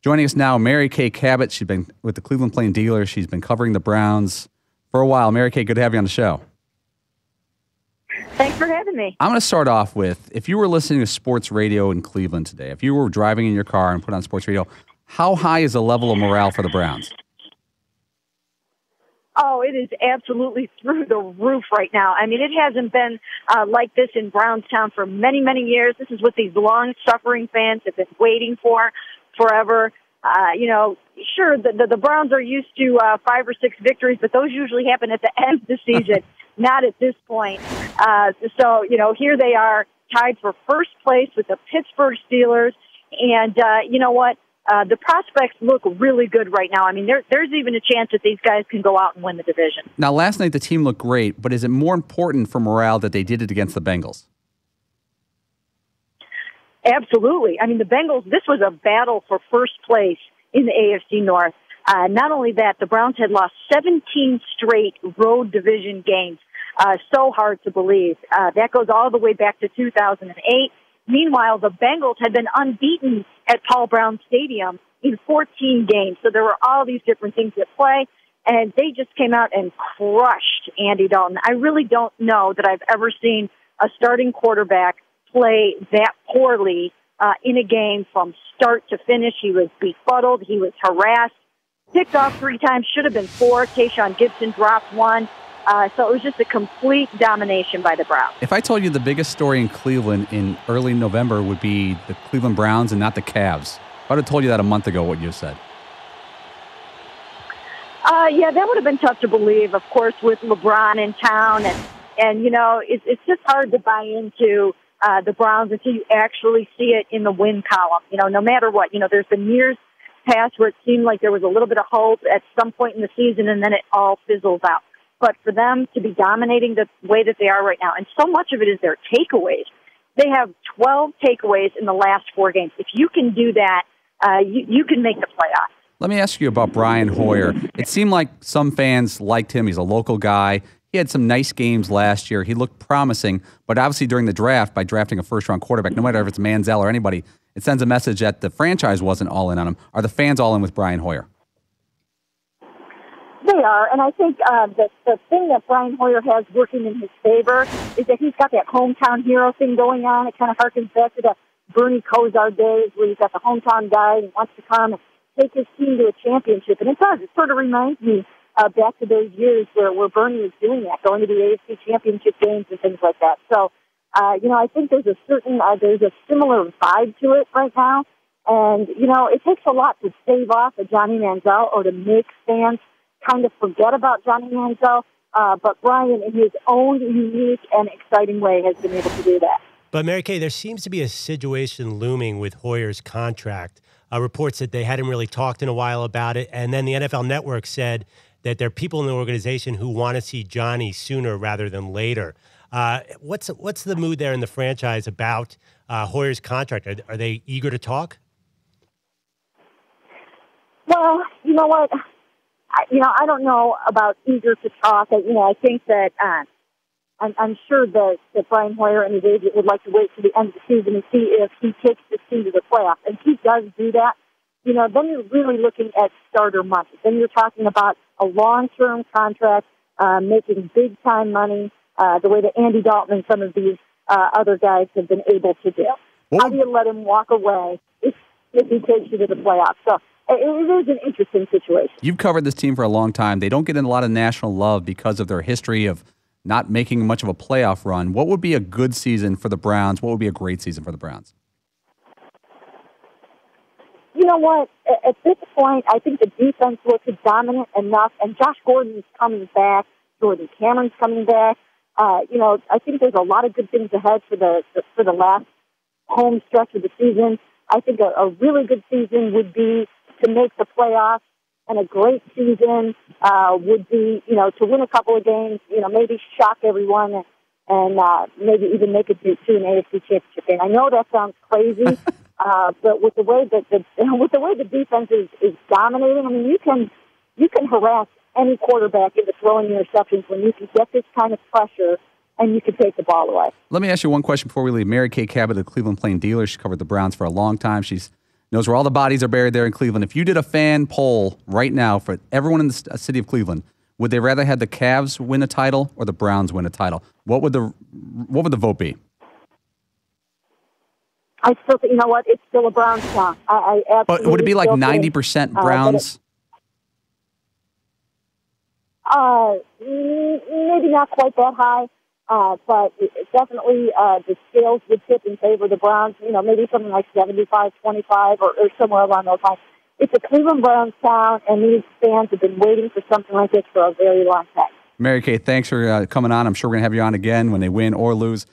Joining us now, Mary Kay Cabot. She's been with the Cleveland Plain Dealers. She's been covering the Browns for a while. Mary Kay, good to have you on the show. Thanks for having me. I'm going to start off with, if you were listening to sports radio in Cleveland today, if you were driving in your car and put on sports radio, how high is the level of morale for the Browns? Oh, it is absolutely through the roof right now. I mean, it hasn't been like this in Brownstown for many, many years. This is what these long-suffering fans have been waiting for forever. Sure, the Browns are used to 5 or 6 victories, but those usually happen at the end of the season, not at this point. So, here they are tied for first place with the Pittsburgh Steelers. And you know what? The prospects look really good right now. I mean, there's even a chance that these guys can go out and win the division. Now, last night the team looked great, but is it more important for morale that they did it against the Bengals? Absolutely. I mean, the Bengals, this was a battle for first place in the AFC North. Not only that, the Browns had lost 17 straight road division games. So hard to believe. That goes all the way back to 2008. Meanwhile, the Bengals had been unbeaten at Paul Brown Stadium in 14 games. So there were all these different things at play, and they just came out and crushed Andy Dalton. I really don't know that I've ever seen a starting quarterback play that poorly in a game from start to finish. He was befuddled. He was harassed. Picked off 3 times. Should have been 4. Tayshaun Gibson dropped 1. So it was just a complete domination by the Browns. If I told you the biggest story in Cleveland in early November would be the Cleveland Browns and not the Cavs, if I would have told you that a month ago, what you said. Yeah, that would have been tough to believe, of course, with LeBron in town. And it's just hard to buy into the Browns until you actually see it in the win column. No matter what, there's been years past where it seemed like there was a little bit of hope at some point in the season, and then it all fizzles out. But for them to be dominating the way that they are right now, and so much of it is their takeaways. They have 12 takeaways in the last 4 games. If you can do that, you can make the playoffs. Let me ask you about Brian Hoyer. It seemed like some fans liked him. He's a local guy. He had some nice games last year. He looked promising, but obviously during the draft, by drafting a first-round quarterback, no matter if it's Manziel or anybody, it sends a message that the franchise wasn't all in on him. Are the fans all in with Brian Hoyer? They are, and I think that the thing that Brian Hoyer has working in his favor is that he's got that hometown hero thing going on. It kind of harkens back to the Bernie Kosar days where you've got the hometown guy who wants to come and take his team to a championship. And it does. It sort of reminds me back to those years where Bernie was doing that, going to the AFC championship games and things like that. So, I think there's a similar vibe to it right now. And, it takes a lot to stave off a Johnny Manziel or to make fans kind of forget about Johnny Manziel, but Brian, in his own unique and exciting way, has been able to do that. But, Mary Kay, there seems to be a situation looming with Hoyer's contract. Reports that they hadn't really talked in a while about it, and then the NFL Network said that there are people in the organization who want to see Johnny sooner rather than later. What's the mood there in the franchise about Hoyer's contract? Are they eager to talk? Well, you know what? I don't know about eager to talk. I think that I'm sure that Brian Hoyer and his agent would like to wait to the end of the season and see if he takes this team to the playoffs. And if he does do that, then you're really looking at starter money. Then you're talking about a long-term contract, making big-time money, the way that Andy Dalton and some of these other guys have been able to do. How do you let him walk away if he takes you to the playoffs? So it is an interesting situation. You've covered this team for a long time. They don't get in a lot of national love because of their history of not making much of a playoff run. What would be a good season for the Browns? What would be a great season for the Browns? You know what? At this point, I think the defense looks dominant enough, and Josh Gordon's coming back. Jordan Cameron's coming back. I think there's a lot of good things ahead for the last home stretch of the season. I think a really good season would be to make the playoffs, and a great season would be, to win a couple of games, maybe shock everyone and maybe even make it to an AFC championship game. I know that sounds crazy, but with the way that the defense is dominating, I mean, you can harass any quarterback into throwing interceptions when you can get this kind of pressure and you can take the ball away. Let me ask you one question before we leave. Mary Kay Cabot of the Cleveland Plain Dealers. She covered the Browns for a long time. She's knows where all the bodies are buried there in Cleveland. If you did a fan poll right now for everyone in the city of Cleveland, would they rather have the Cavs win a title or the Browns win a title? What would the vote be? I still think, you know what? It's still a Browns song. I absolutely. But would it be like 90% Browns? Maybe not quite that high, but definitely the scales would tip in favor of the Browns. You know, maybe something like 75-25 or somewhere along those lines. It's a Cleveland Browns town, and these fans have been waiting for something like this for a very long time. Mary Kay, thanks for coming on. I'm sure we're going to have you on again when they win or lose.